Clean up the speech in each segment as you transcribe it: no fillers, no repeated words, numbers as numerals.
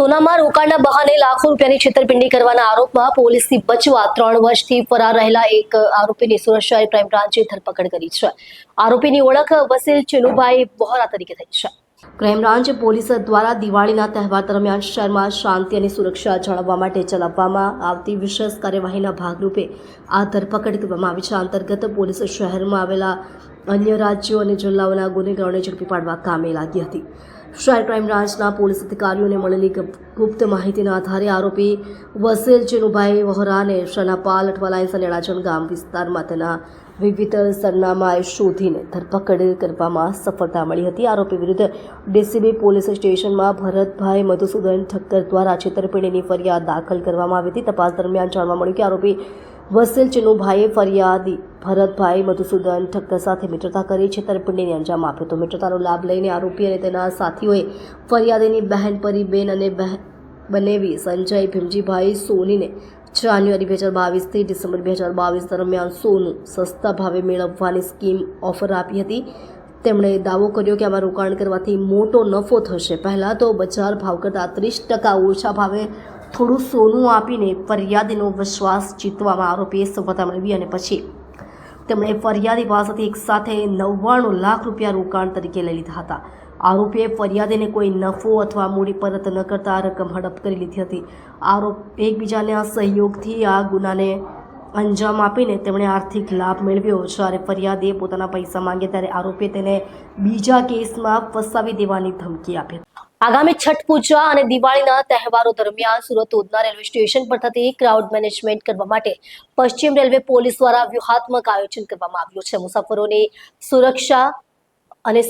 સોનામાં રોકાણના બહાને લાખો રૂપિયાની છેતરપિંડી કરવાના આરોપમાં પોલીસથી બચવા 3 વર્ષથી ફરાર રહેલા એક આરોપીની સુરત શહેર ક્રાઇમ બ્રાન્ચે ધરપકડ કરી છે। આરોપીની ઓળખ વસીલ ચેલુભાઈ વહોરા તરીકે થઈ છે। ક્રાઇમ બ્રાન્ચ પોલીસ દ્વારા દિવાળીના તહેવાર દરમિયાન શહેરમાં શાંતિ અને સુરક્ષા જાળવવા માટે ચલાવવામાં આવતી વિશેષ કાર્યવાહીના ભાગરૂપે આ ધરપકડ કરવામાં આવી છે। આ અંતર્ગત પોલીસ શહેરમાં આવેલા અન્ય રાજ્યો અને જિલ્લાઓના ગુનેગારોને ઝડપી પાડવા કામે લાગી હતી। શહેર ક્રાઇમ બ્રાન્ચના પોલીસ અધિકારીઓને મળેલી ગુપ્ત માહિતીના આધારે આરોપી વસીલ ચેલુભાઈ વહોરાને શનાપાલ અઠવા લાઇન્સ અને અડાજણ ગામ વિસ્તારમાં તેના વિવિધ સરનામાએ શોધીને ધરપકડ કરવામાં સફળતા મળી હતી। આરોપી વિરુદ્ધ ડીસીબી પોલીસ સ્ટેશનમાં ભરતભાઈ મધુસૂદન ઠક્કર દ્વારા છેતરપિંડીની ફરિયાદ દાખલ કરવામાં આવી હતી। તપાસ દરમિયાન જાણવા મળ્યું કે આરોપી વસીલ ચેલુભાઈએ ફરિયાદી ભરતભાઈ મધુસૂદન ઠક્કર સાથે મિત્રતા કરી છેતરપિંડીને અંજામ આપ્યો હતો। મિત્રતાનો લાભ લઈને આરોપી અને તેના સાથીઓએ ફરિયાદીની બહેન પરીબેન અને બનેવી સંજય ભીમજીભાઈ સોનીને જાન્યુઆરી 2022 થી ડિસેમ્બર 2022 દરમિયાન સોનું સસ્તા ભાવે મેળવવાની સ્કીમ ઓફર આપી હતી। તેમણે દાવો કર્યો કે આમાં રોકાણ કરવાથી મોટો નફો થશે। પહેલાં તો બજાર ભાવ કરતાં 30% ઓછા ભાવે થોડું સોનું આપીને ફરિયાદીનો વિશ્વાસ જીતવામાં આરોપીએ સફળતા મેળવી અને પછી તેમણે ફરિયાદી પાસેથી એકસાથે 99 લાખ રૂપિયા રોકાણ તરીકે લઈ લીધા હતા। આરોપીએ ફરિયાદીને કોઈ નફો અથવા મૂડી પરત ન કરતા રકમ હડપ કરી લીધી હતી। આરોપ એકબીજાના સહયોગથી આ ગુનાને અંજામ આપીને તેમણે આર્થિક લાભ મેળવ્યો। જ્યારે ફરિયાદીએ પોતાના પૈસા માંગ્યા ત્યારે આરોપીએ તેને બીજા કેસમાં ફસાવી દેવાની ધમકી આપી હતી। આગામી છઠ પૂજા અને દિવાળીના તહેવારો દરમિયાન સુરત ઉધના રેલવે સ્ટેશન પર થતી ક્રાઉડ મેનેજમેન્ટ કરવા માટે પશ્ચિમ રેલવે પોલીસ દ્વારા વ્યૂહાત્મક આયોજન કરવામાં આવ્યું છે। મુસાફરોની સુરક્ષા અને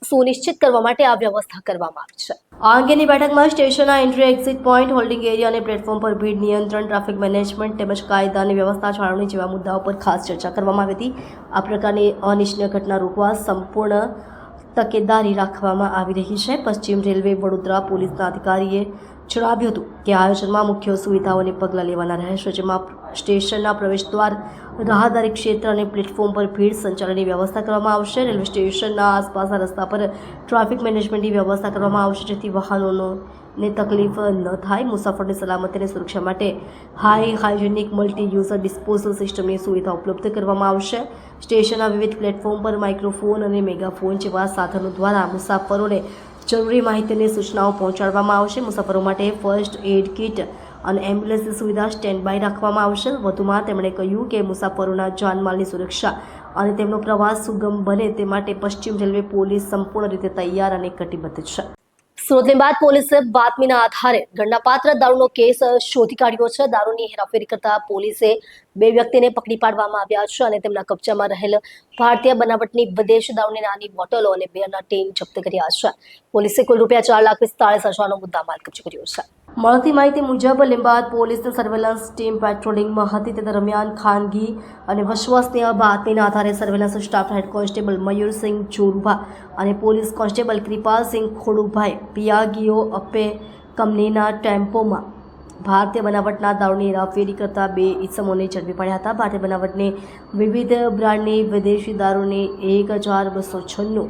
સુનિશ્ચિત કરવા માટે આ વ્યવસ્થા કરવામાં આવી છે। આ અંગેની બેઠકમાં સ્ટેશનના entry exit point, holding area અને પ્લેટફોર્મ પર ભીડ નિયંત્રણ, ટ્રાફિક મેનેજમેન્ટ તેમજ કાયદાની વ્યવસ્થા જાળવણી જેવા મુદ્દાઓ પર ખાસ ચર્ચા કરવામાં આવી હતી। આ પ્રકારની અનિચ્છનીય ઘટના રોકવા સંપૂર્ણ તકેદારી રાખવામાં આવી રહી છે। પશ્ચિમ રેલવે વડોદરા પોલીસના અધિકારીએ જણાવ્યું હતું કે આયોજનમાં મુખ્ય સુવિધાઓને પગલાં લેવાના રહેશે, જેમાં સ્ટેશનના પ્રવેશદ્વાર, રાહદારી ક્ષેત્ર અને પ્લેટફોર્મ પર ભીડ સંચાલનની વ્યવસ્થા કરવામાં આવશે। રેલવે સ્ટેશનના આસપાસના રસ્તા પર ટ્રાફિક મેનેજમેન્ટની વ્યવસ્થા કરવામાં આવશે, જેથી વાહનોને તકલીફ ન થાય। મુસાફરની સલામતી અને સુરક્ષા માટે હાઇજેનિક મલ્ટી યુઝર ડિસ્પોઝલ સિસ્ટમની સુવિધા ઉપલબ્ધ કરવામાં આવશે। સ્ટેશનના વિવિધ પ્લેટફોર્મ પર માઇક્રોફોન અને મેગાફોન જેવા સાધનો દ્વારા મુસાફરોને જરૂરી માહિતી અને સૂચનાઓ પહોંચાડવામાં આવશે। મુસાફરો માટે ફર્સ્ટ એડ કિટ અને એમ્બ્યુલન્સની સુવિધા સ્ટેન્ડ બાય રાખવામાં આવશે। વધુમાં તેમણે કહ્યું કે મુસાફરોના જાનમાલની સુરક્ષા અને તેમનો પ્રવાસ સુગમ બને તે માટે પશ્ચિમ રેલવે પોલીસ સંપૂર્ણ રીતે તૈયાર અને કટિબદ્ધ છે। સુરત બાદ પોલીસે બાતમીના આધારે ગણનાપાત્ર દારૂનો કેસ શોધી કાઢ્યો છે। દારૂની હેરાફેરી કરતા પોલીસે 2 વ્યક્તિને પકડી પાડવામાં આવ્યા છે અને તેમના કબજામાં રહેલ ભારતીય બનાવટની વિદેશ દારૂની નાની બોટલો અને બિયરના ટીન જપ્ત કર્યા છે। પોલીસે કુલ ₹4,45,000નો મુદ્દામાલ કબજે કર્યો છે। મળતી માહિતી મુજબ લીંબાદ પોલીસની સર્વેલન્સ ટીમ પેટ્રોલિંગમાં હતી તે દરમિયાન ખાનગી અને વિશ્વસનીય બાતમીના આધારે surveillance staff head constable Mayursinh Jorubha અને police constable Kripalsinh Khodubhai Piaggio Ape કંપનીના ટેમ્પોમાં ભારતીય બનાવટના દારૂની હેરાફેરી કરતા 2 ઈસમોને ઝડપી પડ્યા હતા। ભારતીય બનાવટની વિવિધ બ્રાન્ડની વિદેશી દારૂની 1,296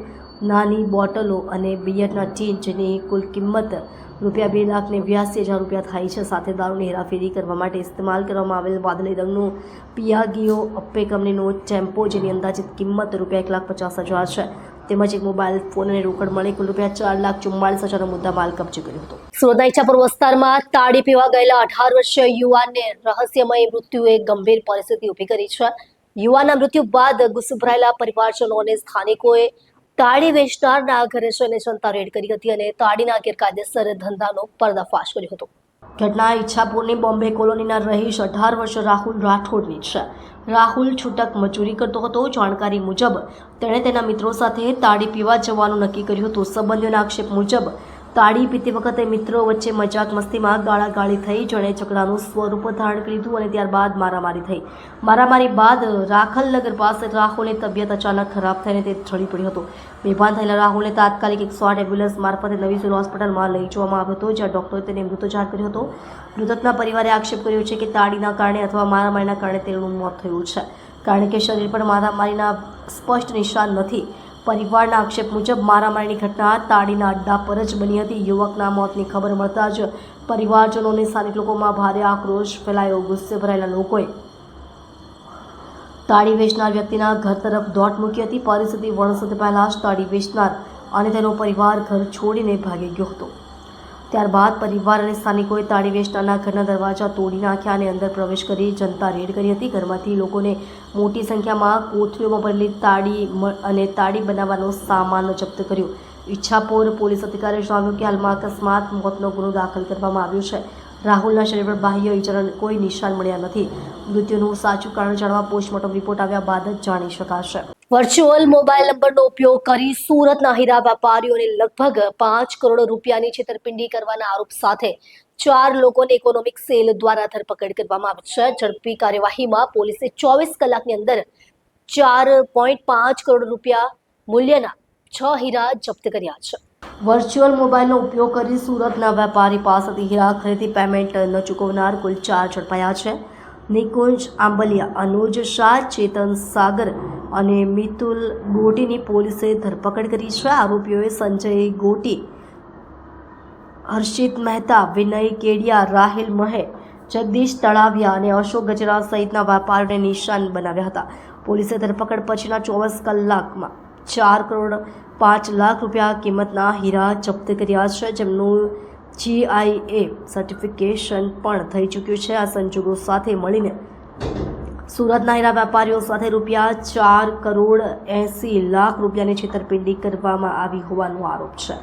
નાની બોટલો અને બિયરના ટીન, જેની કુલ કિંમત ₹2,82,000 થાય છે। સાથે દારૂની હેરાફેરી કરવા માટે ઇસ્તેમાલ કરવામાં આવેલ વાદળી રંગનું પિયાગીઓ અપ્પે કંપનીનો ટેમ્પો, જેની અંદાજિત કિંમત ₹1,50,000 છે, તેમજ એક મોબાઈલ ફોન અને રોકડ મળી કુલ ₹4,44,000નો મુદ્દામાલ કબજે કર્યો હતો। સુરતના ઈચ્છાપુર વિસ્તારમાં તાળી પીવા ગયેલા 18 વર્ષીય યુવાનને રહસ્યમય મૃત્યુએ ગંભીર પરિસ્થિતિ ઊભી કરી છે। યુવાનના મૃત્યુ બાદ ગુસ્સે ભરાયેલા પરિવારજનો અને સ્થાનિકોએ તાળી વેચનારના ઘરે જઈને જનતા રેડ કરી હતી અને તાળીના ગેરકાયદેસર ધંધાનો પર્દાફાશ કર્યો હતો। ઘટના ઈચ્છાપુરની બોમ્બે કોલોનીના રહીશ 18 વર્ષ રાહુલ રાઠોડની છે। રાહુલ છૂટક મજૂરી કરતો હતો। જાણકારી મુજબ તેણે તેના મિત્રો સાથે તાળી પીવા જવાનું નક્કી કર્યું હતું। સંબંધીઓના આક્ષેપ મુજબ તાળી પીતી વખતે મિત્રો વચ્ચે મજાક મસ્તીમાં ગાળાગાળી થઈ, જેણે ઝઘડાનું સ્વરૂપ ધારણ કરી લીધું અને ત્યારબાદ મારામારી થઈ। મારામારી બાદ રાખલનગર પાસે રાહુલની તબિયત અચાનક ખરાબ થઈને તે ઢળી પડ્યો હતો। બેભાન થયેલા રાહુલને તાત્કાલિક 108 એમ્બ્યુલન્સ મારફતે નવી સિવિલ હોસ્પિટલમાં લઈ જવામાં આવ્યો હતો, જ્યાં ડોક્ટરે તેને મૃત જાહેર કર્યો હતો। મૃતકના પરિવારે આક્ષેપ કર્યો છે કે તાળીના કારણે અથવા મારામારીના કારણે તેનું મોત થયું છે, કારણ કે શરીર પર મારામારીના સ્પષ્ટ નિશાન નથી। પરિવારના આક્ષેપ મુજબ મારામારીની ઘટના તાડીના અડ્ડા પર જ બની હતી. યુવકના મોતની ખબર મળતા જ પરિવારજનો અને સ્થાનિક લોકોમાં ભારે આક્રોશ ફેલાયો. ગુસ્સે ભરાયેલા લોકોએ તાળી વેચનાર વ્યક્તિના ઘર તરફ દોટ મૂકી હતી. પરિસ્થિતિ વણસતે પહેલા જ તાળી વેચનાર અને તેનો પરિવાર ઘર છોડીને ભાગી ગયો હતો. ત્યારબાદ પરિવાર અને સ્થાનિકોએ તાળી વેચનારના ઘરના દરવાજા તોડી નાખ્યા અને અંદર પ્રવેશ કરી જનતા રેડ કરી હતી. ઘરમાંથી લોકોને મોટી સંખ્યામાં કોથળીઓમાં ભરેલી તાળી અને તાળી બનાવવાનો સામાન જપ્ત કર્યો. ઈચ્છાપોર પોલીસ અધિકારીએ જણાવ્યું કે હાલમાં અકસ્માત મોતનો ગુનો દાખલ કરવામાં આવ્યો છે. રાહુલના શરીર પર બાહ્ય ઈજાના કોઈ નિશાન મળ્યા નથી. મૃત્યુનું સાચું કારણ જાણવા પોસ્ટમોર્ટમ રિપોર્ટ આવ્યા બાદ જ જાણી શકાશે. વર્ચ્યુઅલ મોબાઈલ નંબરનો ઉપયોગ કરી સુરતના હીરા વેપારીઓને લગભગ 5 કરોડ રૂપિયાની છેતરપિંડી કરવાના આરોપ સાથે 4 લોકોને ઇકોનોમિક સેલ દ્વારા ધરપકડ કરવામાં આવી છે. ઝડપી કાર્યવાહીમાં પોલીસે 24 કલાકની અંદર 4.5 કરોડ રૂપિયા મૂલ્યના 6 હીરા જપ્ત કર્યા છે. વર્ચ્યુઅલ મોબાઈલનો ઉપયોગ કરી સુરતના વેપારી પાસેથી હીરા ખરીદી પેમેન્ટ ન ચૂકવનાર કુલ 4 ઝડપાયા છે. નિકુંજ આંબલિયા, અનુજ શાહ, ચેતન સાગર અને મિતુલ ગોટીની પોલીસે ધરપકડ કરી છે. આરોપીઓએ સંજય ગોટી, હર્ષિત મહેતા, વિનય કેડિયા, રાહિલ મહે, જગદીશ તળાવિયા અને અશોક ગજરા સહિતના વેપારીઓને નિશાન બનાવ્યા હતા. પોલીસે ધરપકડ પછીના 24 કલાકમાં 4 કરોડ 5 લાખ રૂપિયા કિંમતના હીરા જપ્ત કર્યા છે, જેમનું GIA સર્ટિફિકેશન પણ થઈ ચૂક્યું છે. આ સંજોગો સાથે મળીને સુરતના હીરા વેપારીઓ સાથે રૂપિયા 4 કરોડ 80 લાખ રૂપિયાની છેતરપિંડી કરવામાં આવી હોવાનો આરોપ છે.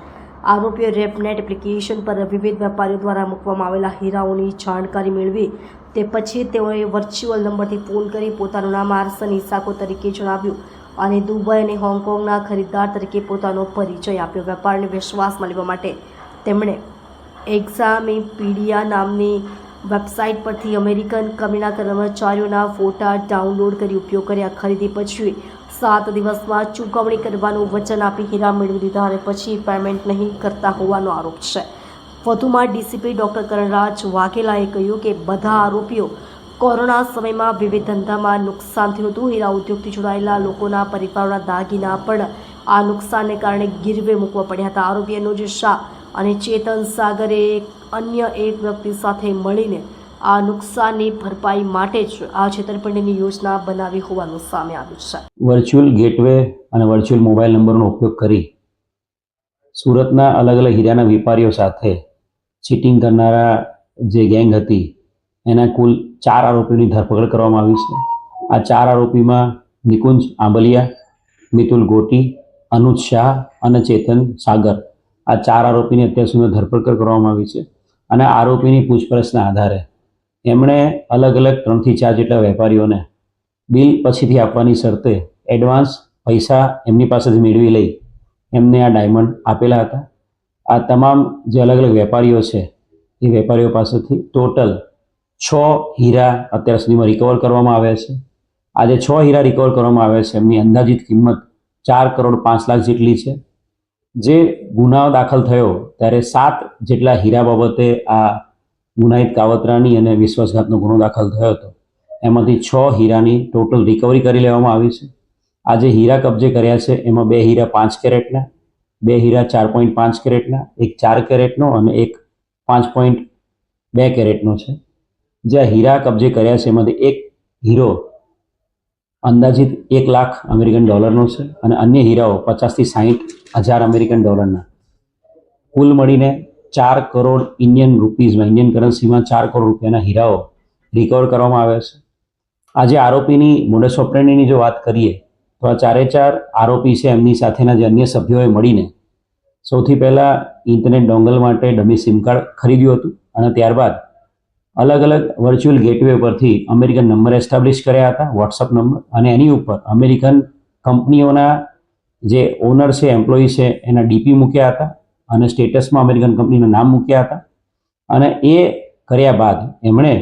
આરોપીઓ રેપનેટ એપ્લિકેશન પર વિવિધ વેપારીઓ દ્વારા મૂકવામાં આવેલા હીરાઓની જાણકારી મેળવી તે પછી તેઓએ વર્ચ્યુઅલ નંબરથી ફોન કરી પોતાનું નામ આરસન ઇસાકો તરીકે જણાવ્યું અને દુબઈ અને હોંગકોંગના ખરીદદાર તરીકે પોતાનો પરિચય આપ્યો. વેપારને વિશ્વાસમાં લેવા માટે તેમણે એક્ઝામિપીડિયા નામની વેબસાઇટ પરથી અમેરિકન કંપનીના કર્મચારીઓના ફોટા ડાઉનલોડ કરી ઉપયોગ કર્યા. ખરીદી પછી 7 દિવસમાં ચૂકવણી કરવાનું વચન આપી હીરા મેળવી દીધા અને પછી પેમેન્ટ નહીં કરતા હોવાનો આરોપ છે. વધુમાં ડીસીપી ડોક્ટર કરણરાજ વાઘેલાએ કહ્યું કે બધા આરોપીઓ કોરોના સમયમાં વિવિધ ધંધામાં નુકસાન થયું હતું. હીરા ઉદ્યોગથી જોડાયેલા લોકોના પરિવારોના દાગીના પણ આ નુકસાનને કારણે ગીરવે મૂકવા પડ્યા હતા. આરોપી અનુજ શાહ અને ચેતન સાગરે અન્ય એક વ્યક્તિ સાથે મળીને આ નુકસાનની ભરપાઈ માટે જ આ છેતરપિંડીની યોજના બનાવી હોવાનું સામે આવ્યું છે. વર્ચ્યુઅલ ગેટવે અને વર્ચ્યુઅલ મોબાઈલ નંબરનો ઉપયોગ કરી સુરતના અલગ અલગ હીરાના વેપારીઓ સાથે ચીટિંગ કરનારા જે ગેંગ હતી એના કુલ 4 આરોપીઓની ધરપકડ કરવામાં આવી છે. આ 4 આરોપીમાં નિકુંજ આંબલિયા, મિતુલ ગોટી, અનુજ શાહ અને ચેતન સાગર, આ 4 આરોપીની અત્યાર સુધીમાં ધરપકડ કરવામાં આવી છે. અને આરોપીની પૂછપરછના આધારે એમણે અલગ અલગ 3 થી 4 જેટલા વેપારીઓને બિલ પછીથી આપવાની શરતે એડવાન્સ પૈસા એમની પાસેથી મેળવી લઈ એમને આ ડાયમંડ આપેલા હતા. આ તમામ જે અલગ અલગ વેપારીઓ છે એ વેપારીઓ પાસેથી ટોટલ 6 હીરા અત્યાર સુધીમાં રિકવર કરવામાં આવ્યા છે. આ જે 6 હીરા રિકવર કરવામાં આવ્યા છે એમની અંદાજિત કિંમત 4 કરોડ 5 લાખ જેટલી છે. જે ગુનાઓ દાખલ થયો ત્યારે 7 જેટલા હીરા બાબતે આ ગુનાહિત કાવતરાની અને વિશ્વાસઘાતનો ગુનો દાખલ થયો હતો. એમાંથી 6 હીરાની ટોટલ રિકવરી કરી લેવામાં આવી છે. આ જે હીરા કબજે કર્યા છે એમાં 2 હીરા 5 કેરેટના, 2 હીરા 4.5 કેરેટના, એક 4 કેરેટનો અને એક 5.2 કેરેટનો છે. જે હીરા કબજે કર્યા છે એમાંથી એક હીરો અંદાજિત $1 લાખ અમેરિકન ડોલરનો છે અને અન્ય હીરાઓ 50 થી 60 હજાર અમેરિકન ડોલરના. કુલ મળીને 4 કરોડ ઇન્ડિયન રૂપીઝમાં, ઇન્ડિયન કરન્સીમાં 4 કરોડ રૂપિયાના હીરાઓ રિકવર કરવામાં આવ્યા છે. આજે આરોપીની મોડસ ઓપરેન્ડીની જો વાત કરીએ તો આ 4 આરોપી છે એમની સાથેના જે અન્ય સભ્યોએ મળીને સૌથી પહેલાં ઇન્ટરનેટ ડોંગલ માટે ડમી સિમ કાર્ડ ખરીદ્યું હતું અને ત્યારબાદ અલગ અલગ વર્ચ્યુઅલ ગેટવે પરથી અમેરિકન નંબર એસ્ટાબ્લિશ કર્યા હતા, વોટ્સઅપ નંબર, અને એની ઉપર અમેરિકન કંપનીઓના જે ઓનર છે, એમ્પ્લોયી છે એના ડીપી મૂક્યા હતા અને સ્ટેટસમાં અમેરિકન કંપનીના નામ મૂક્યા હતા. અને એ કર્યા બાદ એમણે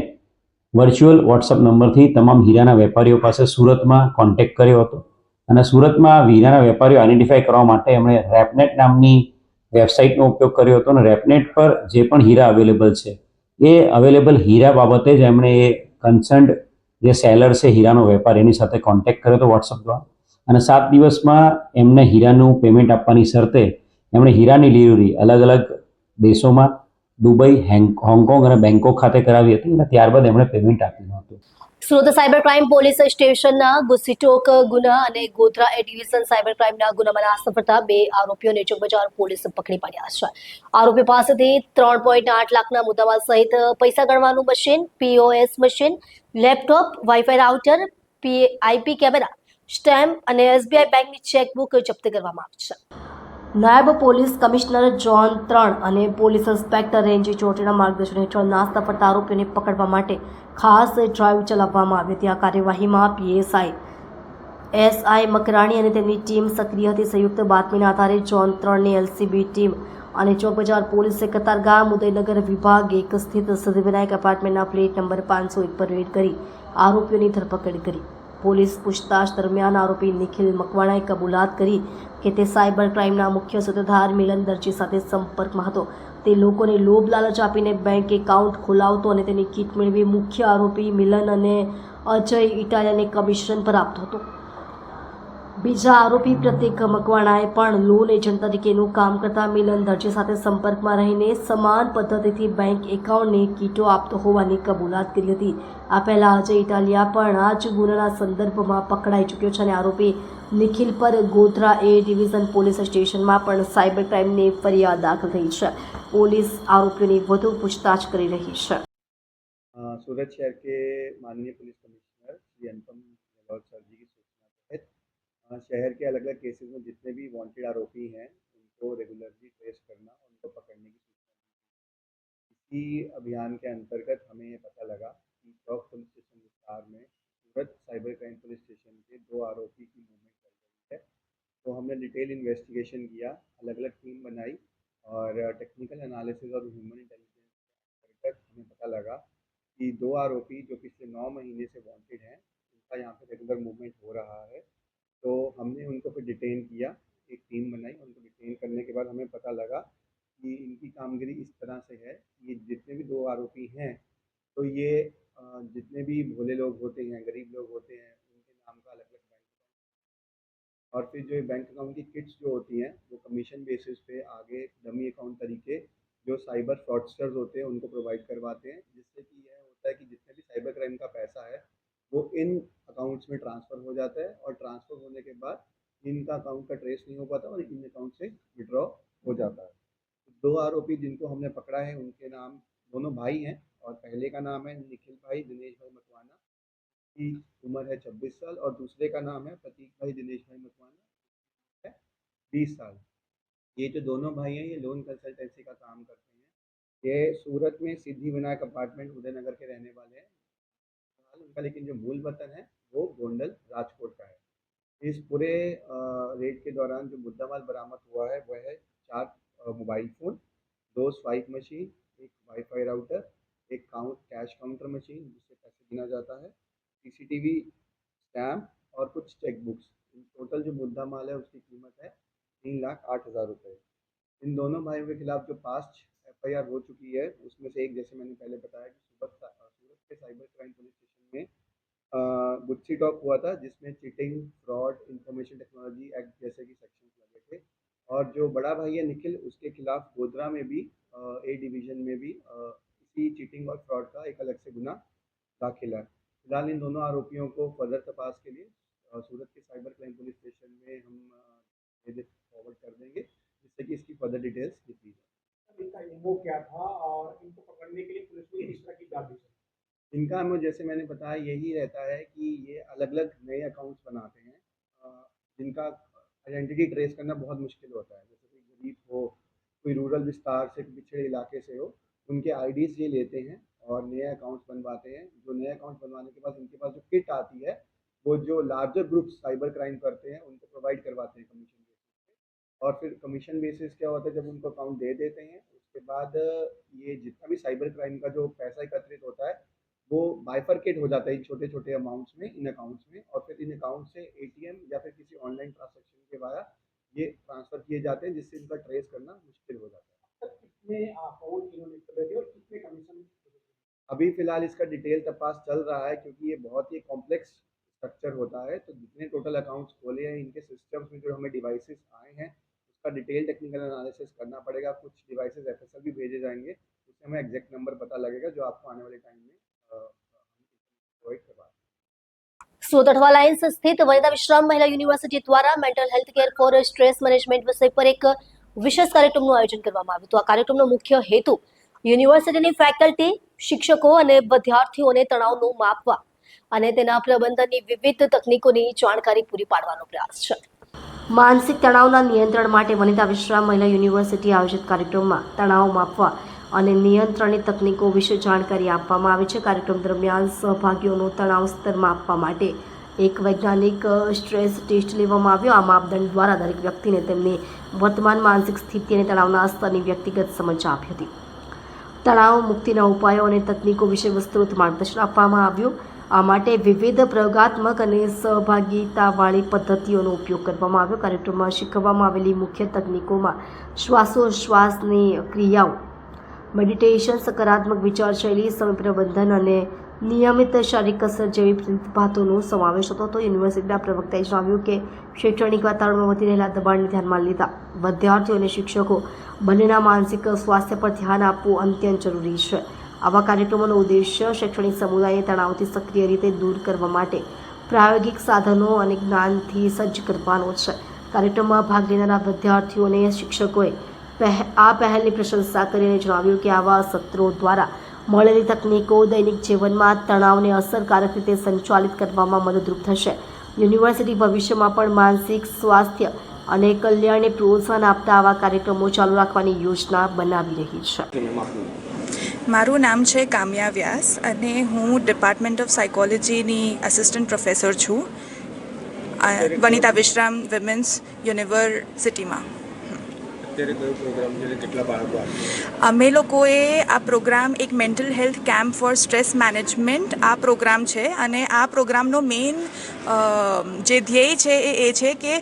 વર્ચ્યુઅલ વોટ્સઅપ નંબરથી તમામ હીરાના વેપારીઓ પાસે સુરતમાં કોન્ટેક્ટ કર્યો હતો અને સુરતમાં હીરાના વેપારીઓ આઈડેન્ટિફાઈ કરવા માટે એમણે રેપનેટ નામની વેબસાઇટનો ઉપયોગ કર્યો હતો અને રેપનેટ પર જે પણ હીરા અવેલેબલ છે એ અવેલેબલ હીરા બાબતે જ એમણે એ કન્સર્ન્ડ જે સેલર છે હીરાનો વેપાર એની સાથે કોન્ટેક્ટ કર્યો હતો વોટ્સઅપ દ્વારા અને 7 દિવસમાં એમને હીરાનું પેમેન્ટ આપવાની શરતે એમણે હીરાની ડિલિવરી અલગ અલગ દેશોમાં દુબઈ, હોંગકોંગ અને બેંકોક ખાતે કરાવી હતી અને ત્યારબાદ એમણે પેમેન્ટ આપ્યું હતું. સુરત સાયબર ક્રાઇમ પોલીસ સ્ટેશનના ગુસ્સીટોક ગુના અને ગોધરા એ ડિવિઝન સાયબર ક્રાઇમના ગુનામાં સફળતા 2 આરોપીઓને ચોકબજાર પોલીસ પકડી પાડ્યા છે. આરોપી પાસેથી 3.8 લાખના મુદ્દામાલ સહિત પૈસા ગણવાનું machine, POS machine, laptop, wifi router, IP camera, stamp અને એસબીઆઈ બેંકની ચેકબુક જપ્ત કરવામાં આવી છે. નાયબ પોલીસ કમિશનર ઝોન 3 અને પોલીસ ઇન્સ્પેક્ટર રેન્જ ચોટીના માર્ગદર્શન હેઠળ નાસ્તા ફરતા આરોપીઓને પકડવા માટે ખાસ ડ્રાઈવ ચલાવવામાં આવી હતી. આ કાર્યવાહીમાં પીએસઆઈ એસઆઈ મકરાણી અને તેમની ટીમ સક્રિય હતી. સંયુક્ત બાતમીના આધારે ઝોન 3ની એલસીબી ટીમ અને ચોકબજાર પોલીસે કતારગામ ઉદયનગર વિભાગ 1 સ્થિત સિદ્ધિવિનાયક એપાર્ટમેન્ટના પ્લેટ નંબર 501 પર રેડ કરી આરોપીઓની ધરપકડ કરી. પોલીસ પૂછતાછ દરમિયાન આરોપી નિખિલ મકવાણાએ કબૂલાત કરી કે તે સાયબર ક્રાઇમના મુખ્ય સૂત્રધાર મિલન દરજી સાથે સંપર્કમાં હતો. તે લોકોને લોભ લાલચ આપીને બેંક એકાઉન્ટ ખોલાવતો અને તેની કીટ મેળવી મુખ્ય આરોપી મિલન અને અજય ઇટાલિયાને કમિશન પર આપતો હતો. બીજા આરોપી પ્રતીક મકવાણાએ પણ લોન એજન્ટ તરીકેનું કામ કરતા મિલન દરજી સાથે સંપર્કમાં રહીને સમાન પદ્ધતિથી બેંક એકાઉન્ટની કીટો આપતો હોવાની કબૂલાત કરી હતી. આ પહેલા અજય ઇટાલિયા પણ આ જ ગુનાના સંદર્ભમાં પકડાઈ ચૂક્યો છે અને આરોપી નિખિલ પર ગોધરા એ ડિવિઝન પોલીસ સ્ટેશનમાં પણ સાયબર ક્રાઇમની ફરિયાદ દાખલ થઈ છે. પોલીસ આરોપીઓની વધુ પૂછતાછ કરી રહી છે. सूरत शहर के माननीय police commissioner Shri Anupam Gehlot sir जी की सूचना तहत शहर के अलग अलग केसेस में जितने भी वांटेड आरोपी हैं उनको रेगुलरली ट्रेस करना, उनको पकड़ने की सूचना दी। इसी अभियान के अंतर्गत हमें ये पता लगा कि चौक पुलिस स्टेशन विस्तार में सूरत साइबर क्राइम पुलिस स्टेशन के 2 आरोपी की मूवमेंट कर रही है। तो हमने डिटेल इन्वेस्टिगेशन किया, अलग अलग टीम बनाई और टेक्निकल एनालिसिस और ह्यूमन इंटेलिजेंस के अंतर्गत हमें पता लगा कि 2 आरोपी जो पिछले 9 महीने से वांटेड हैं, उनका यहाँ पे रेगुलर मूवमेंट हो रहा है। तो हमने उनको फिर डिटेन किया, एक टीम बनाई। उनको डिटेन करने के बाद हमें पता लगा कि इनकी कामगिरी इस तरह से है, ये जितने भी 2 आरोपी हैं, तो ये जितने भी भोले लोग होते हैं, गरीब लोग होते हैं, उनके नाम का अलग अलग बैंक और फिर जो ये बैंक अकाउंट की किट्स जो होती हैं वो कमीशन बेसिस पे आगे डमी अकाउंट तरीके जो साइबर फ्रॉडस्टर्स होते हैं उनको प्रोवाइड करवाते हैं, जिससे कि यह होता है कि जितने भी साइबर क्राइम का पैसा है वो इन अकाउंट्स में ट्रांसफ़र हो जाता है और ट्रांसफ़र होने के बाद इनका अकाउंट का ट्रेस नहीं हो पाता और इन अकाउंट से विड्रॉ हो जाता है। 2 आरोपी जिनको हमने पकड़ा है उनके नाम दोनों भाई हैं और पहले का नाम है निखिल भाई दिनेश भाई मकवाना की उम्र है 26 साल और दूसरे का नाम है प्रतीक भाई दिनेश भाई मकवाना है 20 साल। ये जो दोनों भाई हैं ये लोन कंसल्टेंसी का काम करते हैं। ये सूरत में सिद्धि विनायक अपार्टमेंट उदयनगर के रहने वाले हैं। उनका लेकिन जो मूल वतन है वो गोंडल राजकोट का है। इस पूरे रेड के दौरान जो मुद्दामाल बरामद हुआ है वह है 4 mobile phone, 2 swipe machine, 1 wifi router, 1 cash counter machine जिससे पैसे गिना जाता है, सीसीटीवी स्टैम्प और कुछ चेक बुक्स। टोटल जो मुद्दा माल है उसकी कीमत है 3,08,000 रुपये। इन दोनों भाइयों के खिलाफ जो पास्ट एफआईआर हो चुकी है उसमें से एक जैसे मैंने पहले बताया कि सूरत के साइबर क्राइम पुलिस स्टेशन में गुच्ची टॉक हुआ था जिसमें cheating, fraud, information technology act जैसे कि सेक्शंस लगे थे। और जो बड़ा भाई है निखिल उसके खिलाफ गोधरा में भी ए डिवीज़न में भी इसी चीटिंग और फ्रॉड का एक अलग से गुना दाखिल है। फिलहाल इन दोनों आरोपियों को फर्दर तपास के लिए सूरत के साइबर क्राइम पुलिस स्टेशन में हम फॉरवर्ड कर देंगे जिससे कि इसकी फर्दर डिटेल्स लिखी जाए। इनका एमओ क्या था और इनको पकड़ने के लिए पुलिस को किस तरह की जांच दी? इनका एमओ जैसे मैंने बताया यही रहता है कि ये अलग अलग नए अकाउंट्स बनाते हैं जिनका आइडेंटिटी ट्रेस करना बहुत मुश्किल होता है। जैसे कोई गरीब हो, कोई रूरल विस्तार से पिछड़े इलाके से हो, उनके आईडीज़ ये लेते हैं और नए अकाउंट्स बनवाते हैं। जो नए अकाउंट्स बनवाने के बाद इनके पास जो किट आती है वो जो लार्जर ग्रुप साइबर क्राइम करते हैं उनको प्रोवाइड करवाते हैं कमीशन बेसिस पे। और फिर कमीशन बेसिस क्या होता है जब उनको अकाउंट दे देते हैं उसके बाद ये जितना भी साइबर क्राइम का जो पैसा एकत्रित होता है वो बाइफरकेट हो जाता है इन छोटे छोटे अमाउंट्स में, इन अकाउंट्स में, और फिर इन अकाउंट से एटीएम या फिर किसी ऑनलाइन ट्रांजैक्शन के द्वारा ये ट्रांसफ़र किए जाते हैं जिससे इनका ट्रेस करना मुश्किल हो जाता है। कितने अकाउंट इन्होंने करे थे और कितने कमीशन? अभी फ़िलहाल इसका डिटेल तपास चल रहा है क्योंकि ये बहुत ही कॉम्प्लेक्स स्ट्रक्चर स्ट्रक्चर होता है। तो जितने टोटल अकाउंट्स खोले हैं इनके सिस्टम्स में जो हमें डिवाइसेस आए हैं उसका डिटेल टेक्निकल एनालिसिस करना पड़ेगा। कुछ डिवाइसेस एफएसएल भी भेजे जाएंगे, उससे हमें एग्जैक्ट नंबर पता लगेगा जो आपको आने वाले टाइम में प्रोवाइड करवा। સુરત અઠવા લાઇન્સ સ્થિત વનિતા વિશ્રામ મહિલા યુનિવર્સિટી દ્વારા mental health care for stress management વિષય પર એક વિશેષ કાર્યક્રમનું આયોજન કરવામાં આવ્યું હતું। આ કાર્યક્રમનો મુખ્ય હેતુ યુનિવર્સિટીની ફેકલ્ટી, શિક્ષકો અને વિદ્યાર્થીઓને તણાવનું માપવા અને તેના પ્રબંધનની વિવિધ તકનીકોની જાણકારી પૂરી પાડવાનો પ્રયાસ છે। માનસિક તણાવના નિયંત્રણ માટે વનિતા વિશ્રામ મહિલા યુનિવર્સિટી આયોજિત કાર્યક્રમમાં તણાવ માપવા અને નિયંત્રણની તકનીકો વિશે જાણકારી આપવામાં આવી છે। કાર્યક્રમ દરમિયાન સહભાગીઓનો તણાવ સ્તર માપવા માટે એક વૈજ્ઞાનિક સ્ટ્રેસ ટેસ્ટ લેવામાં આવ્યો। આ માપદંડ દ્વારા દરેક વ્યક્તિને તેમની વર્તમાન માનસિક સ્થિતિ અને તણાવના સ્તરની વ્યક્તિગત સમજ આપી હતી। તણાવ મુક્તિના ઉપાયો અને તકનીકો વિશે વિસ્તૃત માર્ગદર્શન આપવામાં આવ્યું। આ માટે વિવિધ પ્રયોગાત્મક અને સહભાગિતાવાળી પદ્ધતિઓનો ઉપયોગ કરવામાં આવ્યો। કાર્યક્રમમાં શીખવવામાં આવેલી મુખ્ય તકનીકોમાં શ્વાસોશ્વાસની ક્રિયાઓ, મેડિટેશન, સકારાત્મક વિચારશૈલી, સમય પ્રબંધન અને નિયમિત શારીરિક કસરત જેવી બાબતોનો સમાવેશ હતો। તો યુનિવર્સિટીના પ્રવક્તાએ જણાવ્યું કે શૈક્ષણિક વાતાવરણમાં વધી રહેલા દબાણને ધ્યાનમાં લેતા વિદ્યાર્થીઓ અને શિક્ષકો બંનેના માનસિક સ્વાસ્થ્ય પર ધ્યાન આપવું અત્યંત જરૂરી છે। આવા કાર્યક્રમોનો ઉદ્દેશ્ય શૈક્ષણિક સમુદાયને તણાવથી સક્રિય રીતે દૂર કરવા માટે પ્રાયોગિક સાધનો અને જ્ઞાનથી સજ્જ કરવાનો છે। કાર્યક્રમમાં ભાગ લેનારા વિદ્યાર્થીઓને શિક્ષકોએ આ પહેલની પ્રશંસા કરીને જણાવ્યું કે આવા સત્રો દ્વારા મળેલી તકનીકો દૈનિક જીવનમાં તણાવને અસરકારક રીતે સંચાલિત કરવામાં મદદરૂપ થશે। યુનિવર્સિટી ભવિષ્યમાં પણ માનસિક સ્વાસ્થ્ય અને કલ્યાણને પ્રોત્સાહન આપતા આવા કાર્યક્રમો ચાલુ રાખવાની યોજના બનાવી રહી છે। મારું નામ છે કામ્યા વ્યાસ અને હું ડિપાર્ટમેન્ટ ઓફ સાયકોલોજીની આસિસ્ટન્ટ પ્રોફેસર છું વનિતા વિશ્રામ વિમેન્સ યુનિવર્સિટીમાં। અમે લોકોએ આ પ્રોગ્રામ એક mental health camp for stress management આ પ્રોગ્રામ છે અને આ પ્રોગ્રામનો મેઇન જે ધ્યેય છે એ છે કે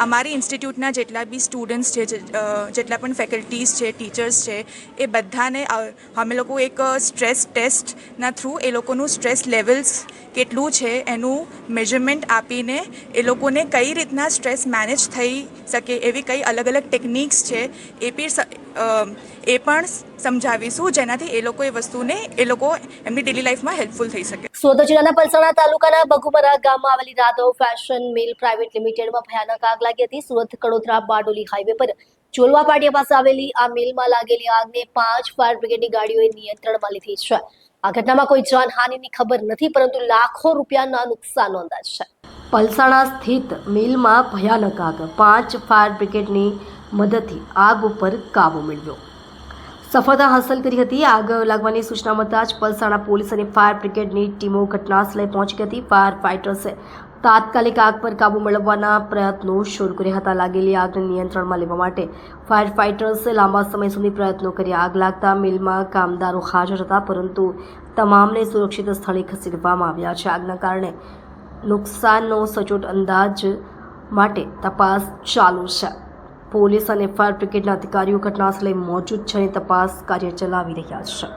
અમારી ઇન્સ્ટિટ્યૂટના જેટલા બી સ્ટુડન્ટ્સ છે, જેટલા પણ ફેકલ્ટીઝ છે, ટીચર્સ છે, એ બધાને અમે લોકો એક સ્ટ્રેસ ટેસ્ટના થ્રુ એ લોકોનું સ્ટ્રેસ લેવલ્સ કેટલું છે એનું મેજરમેન્ટ આપીને એ લોકોને કઈ રીતના સ્ટ્રેસ મેનેજ થઈ શકે એવી કઈ અલગ અલગ ટેકનિક્સ છે એ પણ સમજાવીશું, જેનાથી એ લોકો એ વસ્તુને એ લોકો એમની ડેલી લાઈફમાં હેલ્પફુલ થઈ શકે। સુરત જિલ્લાના પલસાણા તાલુકાના બગુમરા ગામમાં આવેલી રાધવ ફેશન મિલ પ્રાઇવેટ લિમિટેડમાં ભયાનક આગ લાગી હતી। સુરત કડોદરા બારડોલી હાઈવે પર ચોલવા પાટિયા પાસે આવેલી આ મિલમાં લાગેલી આગને 5 ફાયર બ્રિગેડની ગાડીઓએ નિયંત્રણમાં લીધી છે। આ ઘટનામાં કોઈ જાનહાનિની ખબર નથી, પરંતુ લાખો રૂપિયાના નુકસાનનો અંદાજ છે। પલસાણા સ્થિત મિલમાં ભયાનક આગ, 5 ફાયર બ્રિગેડની મદદથી આગ ઉપર કાબુ મેળવ્યો, સફળતા હાંસલ કરી હતી। આગ લાગવાની સૂચના મળતા જ પલસાણા પોલીસ અને ફાયર બ્રિગેડની ટીમો ઘટનાસ્થળે પહોંચી હતી। ફાયર ફાઇટર્સે તાત્કાલિક આગ પર કાબુ મેળવવાના પ્રયત્નો શરૂ કર્યા હતા। લાગેલી આગને નિયંત્રણમાં લેવા માટે ફાયર ફાઇટર્સે લાંબા સમય સુધી પ્રયત્નો કર્યા। આગ લાગતા મિલમાં કામદારો હાજર હતા, પરંતુ તમામને સુરક્ષિત સ્થળે ખસેડવામાં આવ્યા છે। આગના કારણે નુકસાનનો સચોટ અંદાજ માટે તપાસ ચાલુ છે। પોલીસ અને ફાયર બ્રિગેડના અધિકારીઓ ઘટનાસ્થળે મોજૂદ છે અને તપાસ કાર્ય ચલાવી રહ્યા છે।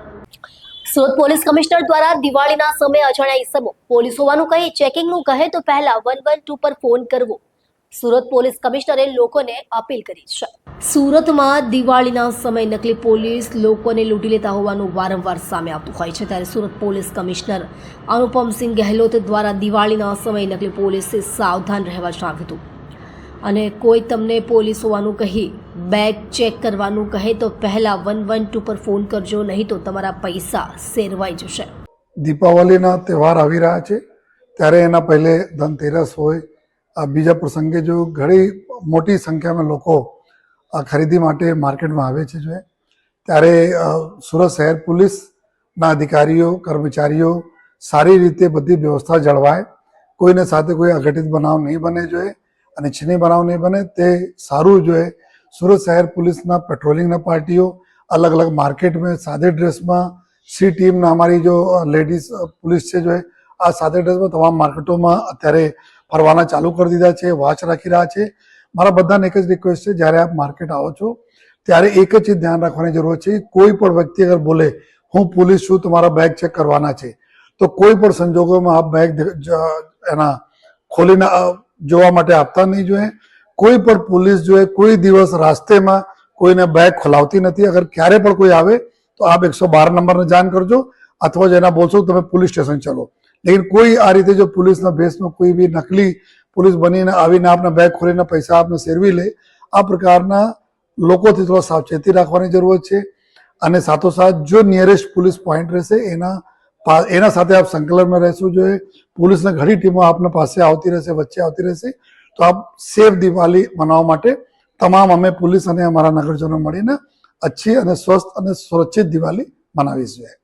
સુરત પોલીસ કમિશનર દ્વારા દિવાળીના સમયે અજાણ્યા ઇસમો પોલીસ હોવાનું કહી ચેકિંગનું કહે તો પહેલા 112 પર ફોન કરવો, સુરત પોલીસ કમિશનરે લોકોને અપીલ કરી છે। સુરતમાં દિવાળીના સમયે નકલી પોલીસ લોકોને લૂંટી લેતા હોવાનું વારંવાર સામે આવતું હોય છે, ત્યારે સુરત પોલીસ કમિશનર અનુપમસિંહ ગહેલોત દ્વારા દિવાળીના સમયે નકલી પોલીસથી સાવધાન રહેવા જણાવ્યું હતું અને કોઈ તમને પોલીસ હોવાનું કહી બેગ ચેક કરવાનું કહે તો પહેલા 112 પર ફોન કરજો, નહીં તો તમારા પૈસા સેરવાઈ જશે। દીપાવલીના તહેવાર આવી રહ્યા છે ત્યારે એના પહેલે ધનતેરસ હોય, આ બીજા પ્રસંગે જો ઘણી મોટી સંખ્યામાં લોકો આ ખરીદી માટે માર્કેટમાં આવે છે જો ત્યારે સુરત શહેર પોલીસના અધિકારીઓ કર્મચારીઓ સારી રીતે બધી વ્યવસ્થા જળવાય, કોઈને સાથે કોઈ અઘટિત બનાવ નહીં બને જોઈએ અને છીની બનાવ નહીં બને તે સારું જોઈએ। સુરત શહેર પોલીસના પેટ્રોલિંગના પાર્ટીઓ अलग अलग मार्केट में सादे ड्रेस में सी टीम ने हमारी जो लेडीज पुलिस है जो है आ सादे ड्रेस में तमाम मार्केटों में अत्यारे फरवाना चालू कर दीधा है, वॉच रखी रहा है। मारा बधाने एक ज रिक्वेस्ट है, जयरे आप मार्केट आओ छो त्यारे एक ज चीज ध्यान रखवानी जरूरत है, कोई पण व्यक्ति अगर बोले हूँ पुलिस छूँ तो मारा बेग चेक करवाना है તો કોઈ પણ સંજોગોમાં આપ બેગ એના ખોલીને જોવા માટે આપતા નહીં જોઈએ. કોઈ પણ પોલીસ જોઈએ કોઈ દિવસ રાસ્તેમાં કોઈને બેગ ખોલાવતી નથી. અગર ક્યારે પણ કોઈ આવે તો આપ 112 નંબરને જાણ કરજો અથવા જેના બોલશો તમે પોલીસ સ્ટેશન ચલો. લેકિન કોઈ આ રીતે જો પોલીસના ભેસમાં કોઈ બી નકલી પોલીસ બનીને આવીને આપના બેગ ખોલીને પૈસા આપને સેરવી લે, આ પ્રકારના લોકોથી થોડા સાવચેતી રાખવાની જરૂરત છે. અને સાથોસાથ જો નિયરેસ્ટ પોલીસ પોઈન્ટ રહેશે એના સાથે આપ સંકલનમાં રહેવું જોઈએ. પોલીસની ઘણી ટીમો આપના પાસે આવતી રહેશે, વચ્ચે આવતી રહેશે. તો આપ સેફ દિવાળી મનાવવા માટે તમામ અમે પોલીસ અને અમારા નગરજનો મળીને અચ્છી અને સ્વસ્થ અને સુરક્ષિત દિવાળી મનાવીશું.